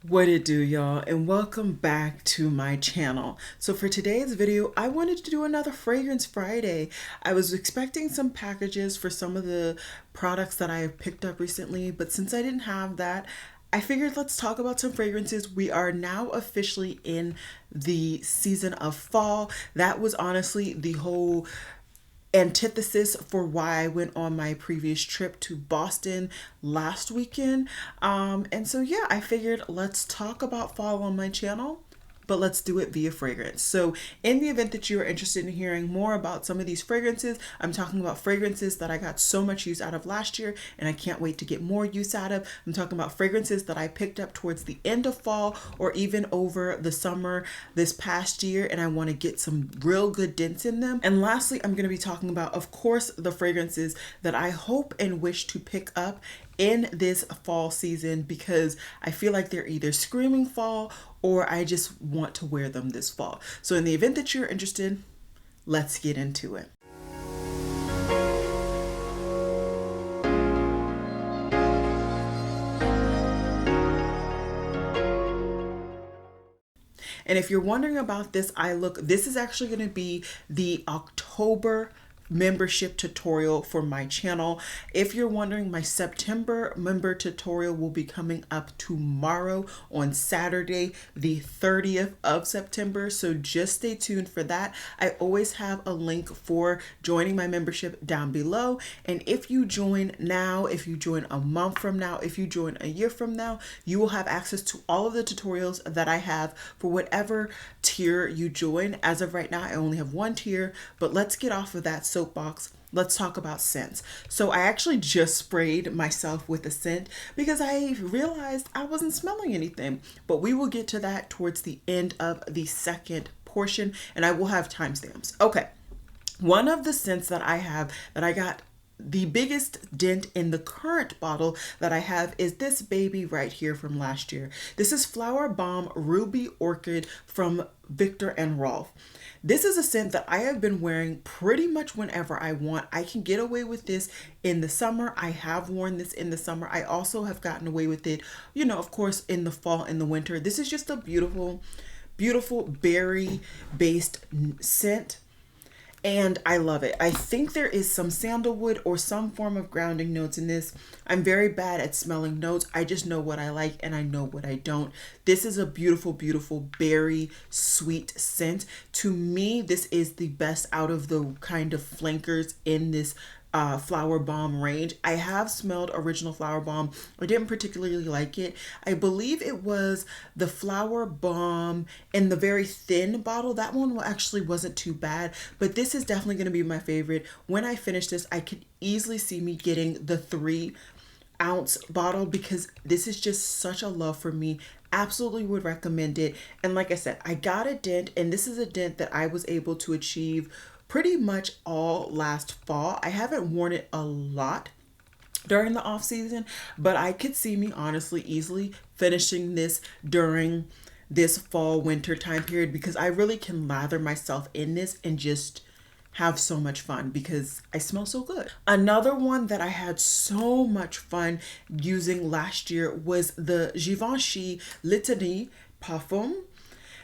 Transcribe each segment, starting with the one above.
What it do, y'all, and welcome back to my channel. So for today's video, I wanted to do another Fragrance Friday. I was expecting some packages for some of the products that I have picked up recently, but since I didn't have that, I figured let's talk about some fragrances. We are now officially in the season of fall. That was honestly the whole antithesis for why I went on my previous trip to Boston last weekend. And so, yeah, I figured let's talk about fall on my channel, but let's do it via fragrance. So, in the event that you are interested in hearing more about some of these fragrances, I'm talking about fragrances that I got so much use out of last year and I can't wait to get more use out of. I'm talking about fragrances that I picked up towards the end of fall or even over the summer this past year, and I want to get some real good dents in them. And lastly, I'm going to be talking about, of course, the fragrances that I hope and wish to pick up in this fall season because I feel like they're either screaming fall or I just want to wear them this fall. So in the event that you're interested, let's get into it. And if you're wondering about this is actually going to be the October membership tutorial for my channel. If you're wondering, my September member tutorial will be coming up tomorrow on Saturday, the 30th of September. So just stay tuned for that. I always have a link for joining my membership down below. And if you join now, if you join a month from now, if you join a year from now, you will have access to all of the tutorials that I have for whatever tier you join. As of right now, I only have one tier, but let's get off of that soapbox. Let's talk about scents. So I actually just sprayed myself with a scent because I realized I wasn't smelling anything, but we will get to that towards the end of the second portion and I will have timestamps. Okay. One of the scents that I have that I got the biggest dent in the current bottle that I have is this baby right here from last year. This is Flower Bomb Ruby Orchid from Viktor and Rolf. This is a scent that I have been wearing pretty much whenever I want. I can get away with this in the summer. I have worn this in the summer. I also have gotten away with it, of course, in the fall and the winter. This is just a beautiful, beautiful berry based scent. And I love it. I think there is some sandalwood or some form of grounding notes in this. I'm very bad at smelling notes. I just know what I like and I know what I don't. This is a beautiful, beautiful berry sweet scent. To me, this is the best out of the kind of flankers in this Flower Bomb range. I have smelled original Flower Bomb. I didn't particularly like it. I believe it was the Flower Bomb in the very thin bottle. That one actually wasn't too bad, but this is definitely going to be my favorite. When I finish this, I could easily see me getting the 3-ounce bottle because this is just such a love for me. Absolutely would recommend it. And like I said, I got a dent, and this is a dent that I was able to achieve pretty much all last fall. I haven't worn it a lot during the off season, but I could see me honestly easily finishing this during this fall winter time period because I really can lather myself in this and just have so much fun because I smell so good. Another one that I had so much fun using last year was the Givenchy Litany Parfum.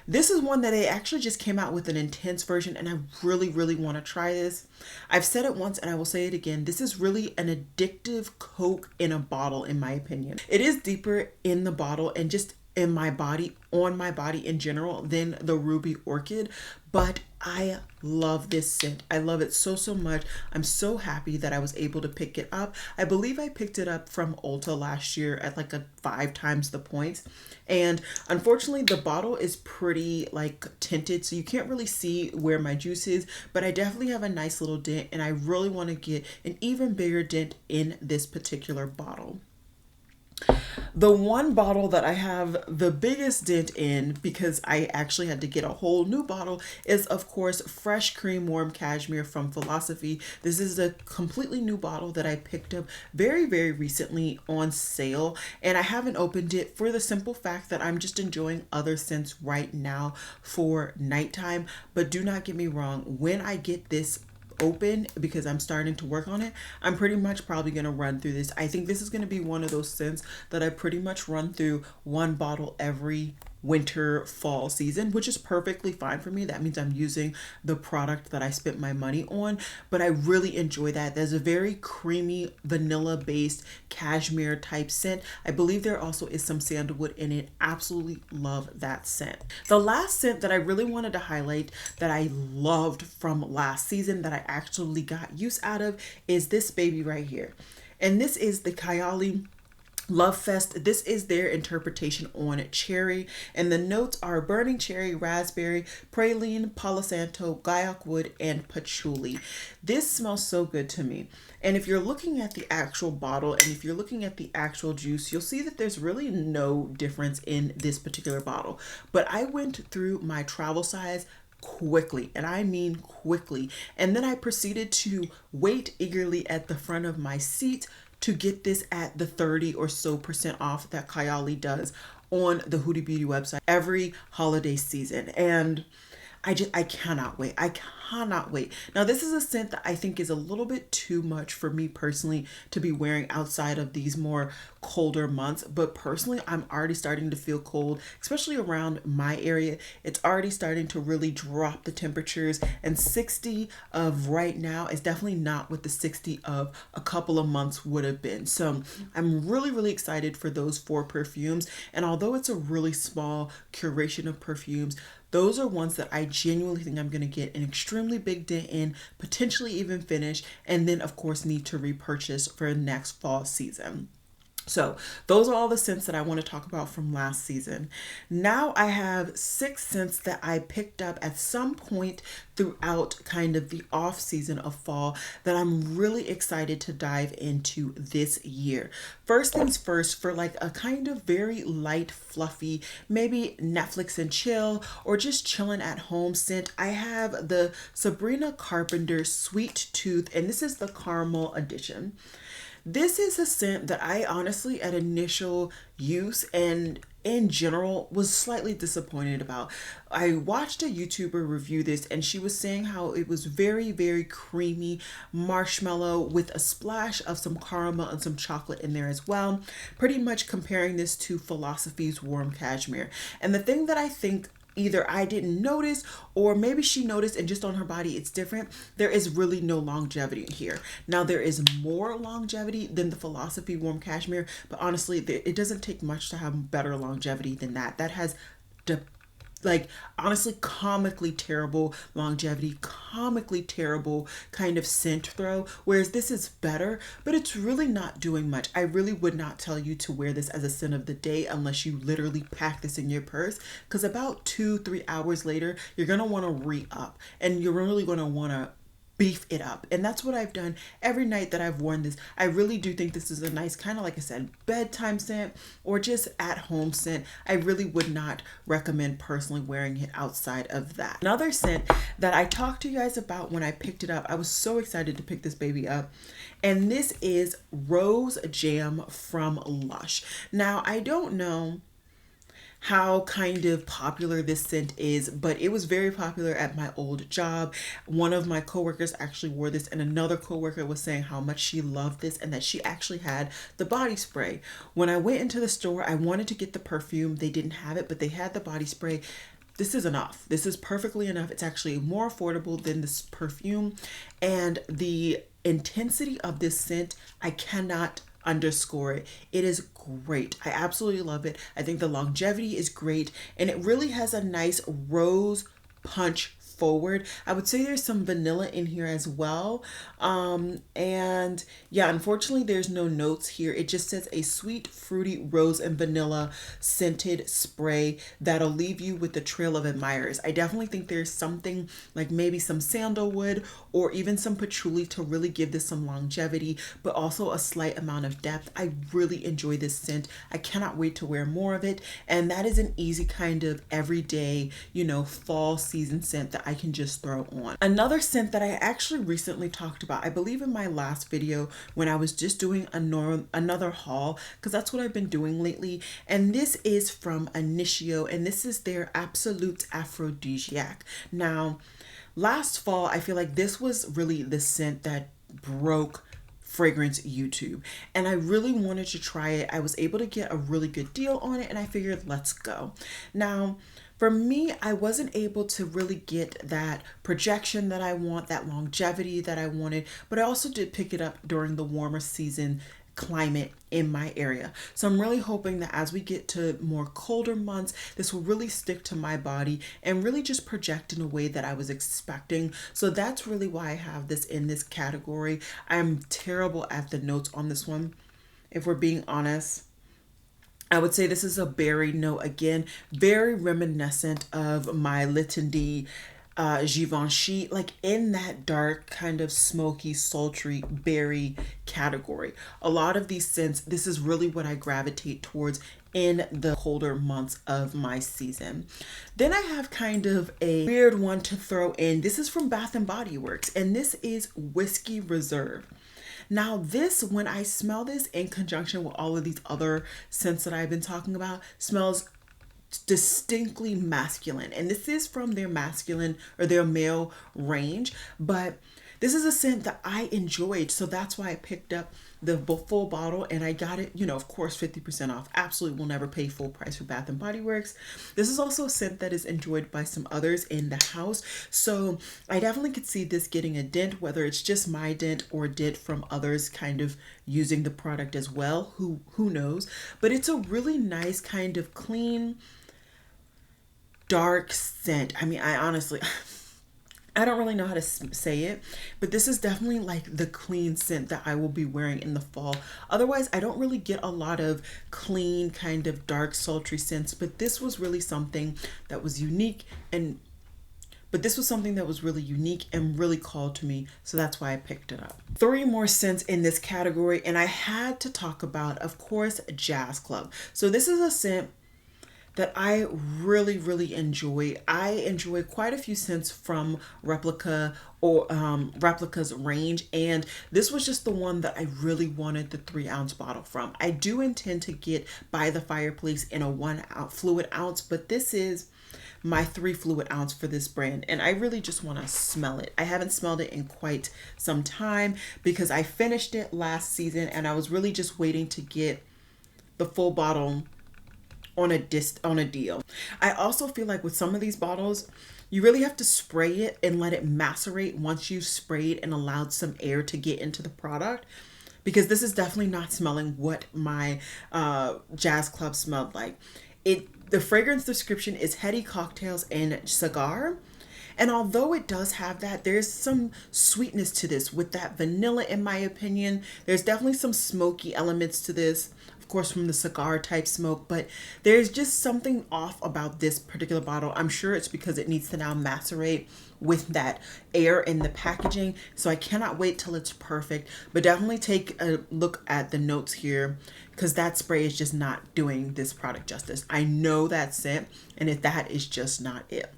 This is one that they actually just came out with an intense version, and I really, really want to try this. I've said it once and I will say it again. This is really an addictive Coke in a bottle, in my opinion. It is deeper in the bottle and just in my body, on my body in general, than the Ruby Orchid, but I love this scent. I love it so, so much. I'm so happy that I was able to pick it up. I believe I picked it up from Ulta last year at like 5 times the points. And unfortunately, the bottle is pretty tinted, so you can't really see where my juice is, but I definitely have a nice little dent, and I really want to get an even bigger dent in this particular bottle. The one bottle that I have the biggest dent in, because I actually had to get a whole new bottle, is of course Fresh Cream Warm Cashmere from Philosophy. This is a completely new bottle that I picked up very, very recently on sale, and I haven't opened it for the simple fact that I'm just enjoying other scents right now for nighttime. But do not get me wrong, when I get this open because I'm starting to work on it, I'm pretty much probably going to run through this. I think this is going to be one of those scents that I pretty much run through one bottle every winter fall season, which is perfectly fine for me. That means I'm using the product that I spent my money on, but I really enjoy that. There's a very creamy vanilla based cashmere type scent. I believe there also is some sandalwood in it. Absolutely love that scent. The last scent that I really wanted to highlight that I loved from last season that I actually got use out of is this baby right here. And this is the Kylie Love Fest. This is their interpretation on cherry, and the notes are burning cherry, raspberry, praline, palo santo, guaiac wood, and patchouli. This smells so good to me. And if you're looking at the actual bottle and if you're looking at the actual juice, you'll see that there's really no difference in this particular bottle. But I went through my travel size quickly, and I mean quickly, and then I proceeded to wait eagerly at the front of my seat to get this at the 30 or so % off that Kylie does on the Huda Beauty website every holiday season. And I cannot wait. I cannot wait. Now, this is a scent that I think is a little bit too much for me personally to be wearing outside of these more colder months. But personally, I'm already starting to feel cold, especially around my area. It's already starting to really drop the temperatures, and 60 of right now is definitely not what the 60 of a couple of months would have been. So I'm really, really excited for those 4 perfumes. And although it's a really small curation of perfumes, those are ones that I genuinely think I'm going to get an extremely big dent in, potentially even finish, and then of course need to repurchase for next fall season. So those are all the scents that I want to talk about from last season. Now I have 6 scents that I picked up at some point throughout kind of the off season of fall that I'm really excited to dive into this year. First things first, for like a kind of very light, fluffy, maybe Netflix and chill or just chilling at home scent, I have the Sabrina Carpenter Sweet Tooth, and this is the caramel edition. This is a scent that I honestly, at initial use and in general, was slightly disappointed about. I watched a YouTuber review this, and she was saying how it was very, very creamy marshmallow with a splash of some caramel and some chocolate in there as well. Pretty much comparing this to Philosophy's Warm Cashmere. And the thing that I think either I didn't notice or maybe she noticed and just on her body it's different, there is really no longevity here. Now there is more longevity than the Philosophy Warm Cashmere, but honestly it doesn't take much to have better longevity than that. That has honestly comically terrible longevity, comically terrible kind of scent throw, whereas this is better, but it's really not doing much. I really would not tell you to wear this as a scent of the day unless you literally pack this in your purse, because about 2-3 hours later you're going to want to re-up and you're really going to want to beef it up. And that's what I've done every night that I've worn this. I really do think this is a nice kind of, like I said, bedtime scent or just at home scent. I really would not recommend personally wearing it outside of that. Another scent that I talked to you guys about when I picked it up, I was so excited to pick this baby up, and this is Rose Jam from Lush. Now I don't know how kind of popular this scent is, but it was very popular at my old job. One of my coworkers actually wore this, and another coworker was saying how much she loved this and that she actually had the body spray. When I went into the store, I wanted to get the perfume. They didn't have it, but they had the body spray. This is enough. This is perfectly enough. It's actually more affordable than this perfume, and the intensity of this scent, I cannot underscore it. It is great. I absolutely love it. I think the longevity is great, and it really has a nice rose punch forward. I would say there's some vanilla in here as well. And yeah, unfortunately there's no notes here. It just says a sweet, fruity rose and vanilla scented spray that'll leave you with the trail of admirers. I definitely think there's something like maybe some sandalwood or even some patchouli to really give this some longevity, but also a slight amount of depth. I really enjoy this scent. I cannot wait to wear more of it. And that is an easy kind of everyday, fall season scent that I can just throw on. Another scent that I actually recently talked about, I believe in my last video when I was just doing another haul, because that's what I've been doing lately. And this is from Initio, and this is their Absolute Aphrodisiac. Now, last fall, I feel like this was really the scent that broke fragrance YouTube, and I really wanted to try it. I was able to get a really good deal on it, and I figured, let's go. Now, for me, I wasn't able to really get that projection that I want, that longevity that I wanted, but I also did pick it up during the warmer season climate in my area. So I'm really hoping that as we get to more colder months, this will really stick to my body and really just project in a way that I was expecting. So that's really why I have this in this category. I'm terrible at the notes on this one, if we're being honest. I would say this is a berry note again, very reminiscent of my Litany Givenchy, like in that dark kind of smoky, sultry berry category. A lot of these scents, this is really what I gravitate towards in the colder months of my season. Then I have kind of a weird one to throw in. This is from Bath and Body Works, and this is Whiskey Reserve. Now this, when I smell this in conjunction with all of these other scents that I've been talking about, smells distinctly masculine, and this is from their masculine or their male range, but this is a scent that I enjoyed, so that's why I picked up the full bottle, and I got it, of course, 50% off. Absolutely will never pay full price for Bath and Body Works. This is also a scent that is enjoyed by some others in the house, so I definitely could see this getting a dent, whether it's just my dent or a dent from others kind of using the product as well. Who knows? But it's a really nice kind of clean, dark scent. I mean, I honestly, I don't really know how to say it, but this is definitely like the clean scent that I will be wearing in the fall. Otherwise, I don't really get a lot of clean kind of dark sultry scents, but this was really something that was unique and really called to me, so that's why I picked it up. 3 more scents in this category, and I had to talk about, of course, Jazz Club. So this is a scent that I really, really enjoy. I enjoy quite a few scents from Replica's range, and this was just the one that I really wanted the 3-ounce bottle from. I do intend to get By the Fireplace in a 1 fluid ounce, but this is my 3 fluid ounce for this brand, and I really just want to smell it. I haven't smelled it in quite some time because I finished it last season, and I was really just waiting to get the full bottle on a deal. I also feel like with some of these bottles, you really have to spray it and let it macerate once you've sprayed and allowed some air to get into the product, because this is definitely not smelling what my Jazz Club smelled like. The fragrance description is heady cocktails and cigar. And although it does have that, there's some sweetness to this with that vanilla, in my opinion. There's definitely some smoky elements to this, of course, from the cigar type smoke, but there's just something off about this particular bottle. I'm sure it's because it needs to now macerate with that air in the packaging. So I cannot wait till it's perfect, but definitely take a look at the notes here, because that spray is just not doing this product justice. I know that scent, and that is just not it.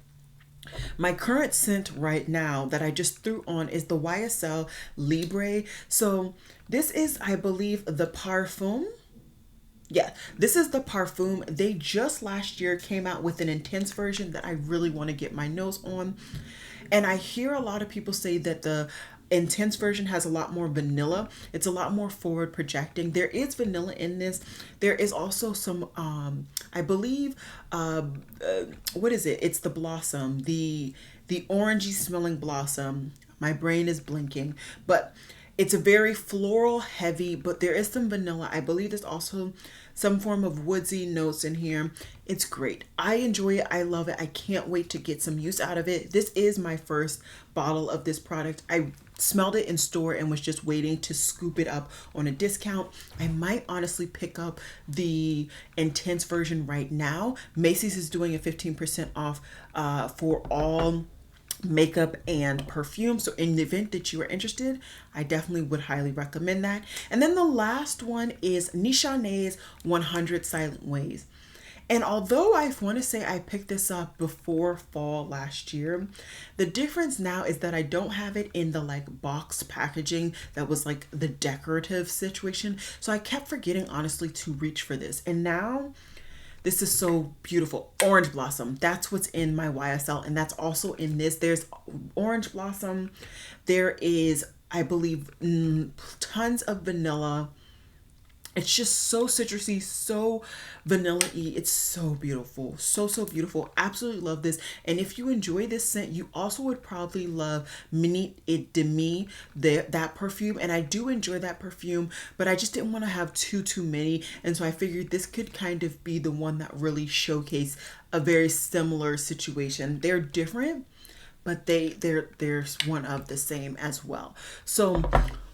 My current scent right now that I just threw on is the YSL Libre. So this is, I believe, the Parfum. Yeah, this is the Parfum. They just last year came out with an intense version that I really want to get my nose on. And I hear a lot of people say that the intense version has a lot more vanilla. It's a lot more forward projecting. There is vanilla in this. There is also some I believe what is it? It's the blossom, the orangey smelling blossom. My brain is blinking, but it's a very floral heavy, but there is some vanilla. I believe there's also some form of woodsy notes in here. It's great. I enjoy it. I love it. I can't wait to get some use out of it. This is my first bottle of this product. I smelled it in store and was just waiting to scoop it up on a discount. I might honestly pick up the intense version right now. Macy's is doing a 15% off for all makeup and perfume. So in the event that you are interested, I definitely would highly recommend that. And then the last one is Nishane's 100 Silent Ways. And although I want to say I picked this up before fall last year, the difference now is that I don't have it in the like box packaging that was like the decorative situation. So I kept forgetting honestly to reach for this. And now This is so beautiful. Orange Blossom. That's what's in my YSL, and that's also in this. There's Orange Blossom. There is, I believe, tons of vanilla. It's just so citrusy, so vanilla-y. It's so beautiful. So, so beautiful. Absolutely love this. And if you enjoy this scent, you also would probably love Minute et Demi, that perfume. And I do enjoy that perfume, but I just didn't want to have too many. And so I figured this could kind of be the one that really showcased a very similar situation. They're different, but they're one of the same as well. So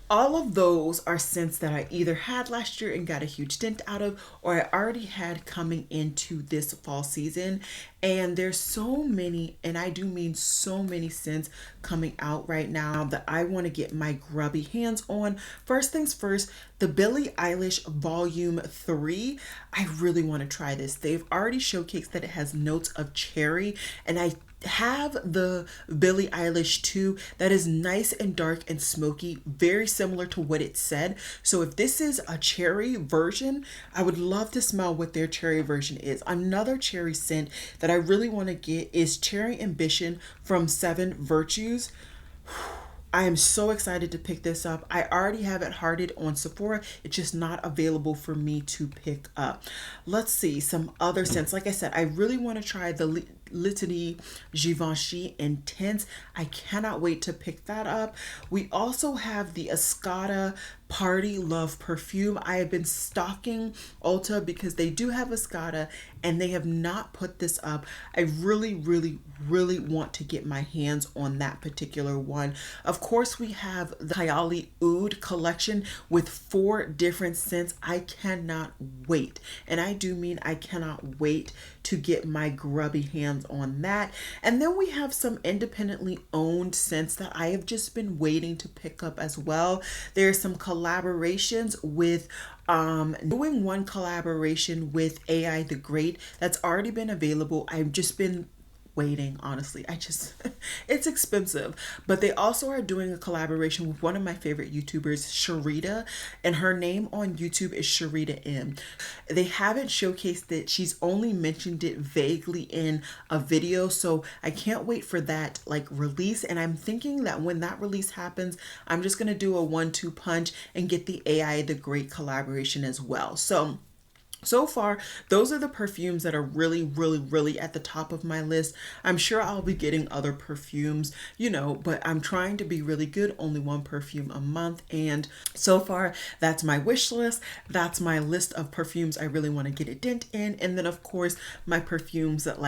all of those are scents that I either had last year and got a huge dent out of, or I already had coming into this fall season. And there's so many, and I do mean so many scents coming out right now that I want to get my grubby hands on. First things first, the Billie Eilish Volume 3. I really want to try this. They've already showcased that it has notes of cherry, and I have the Billie Eilish 2 that is nice and dark and smoky, very similar to what it said. So if this is a cherry version, I would love to smell what their cherry version is. Another cherry scent that I really want to get is Cherry Ambition from Seven Virtues. I am so excited to pick this up. I already have it hearted on Sephora. It's just not available for me to pick up. Let's see some other scents. Like I said, I really want to try the Litany Givenchy Intense. I cannot wait to pick that up. We also have the Escada Party Love perfume. I have been stalking Ulta because they do have Escada and they have not put this up. I really want to get my hands on that particular one. Of course, we have the Kayali Oud collection with 4 different scents. I cannot wait, and I do mean I cannot wait to get my grubby hands on that. And then we have some independently owned scents that I have just been waiting to pick up as well. There's some collaborations with doing one collaboration with AI the Great that's already been available. I've just been waiting, honestly. It's expensive, but they also are doing a collaboration with one of my favorite YouTubers, Sharita, and her name on YouTube is Sharita M. They haven't showcased it. She's only mentioned it vaguely in a video, so I can't wait for that release. And I'm thinking that when that release happens, I'm just gonna do a 1-2 punch and get the AI the Great collaboration as well. So far, those are the perfumes that are really at the top of my list. I'm sure I'll be getting other perfumes, but I'm trying to be really good, only 1 perfume a month. And so far, that's my wish list. That's my list of perfumes I really want to get a dent in. And then, of course, my perfumes that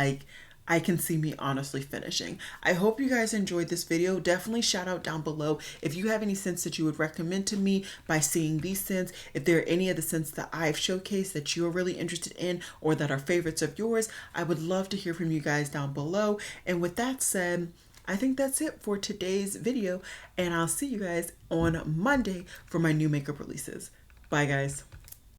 I can see me honestly finishing. I hope you guys enjoyed this video. Definitely shout out down below if you have any scents that you would recommend to me by seeing these scents. If there are any of the scents that I've showcased that you're really interested in or that are favorites of yours, I would love to hear from you guys down below. And with that said, I think that's it for today's video, and I'll see you guys on Monday for my new makeup releases. Bye guys.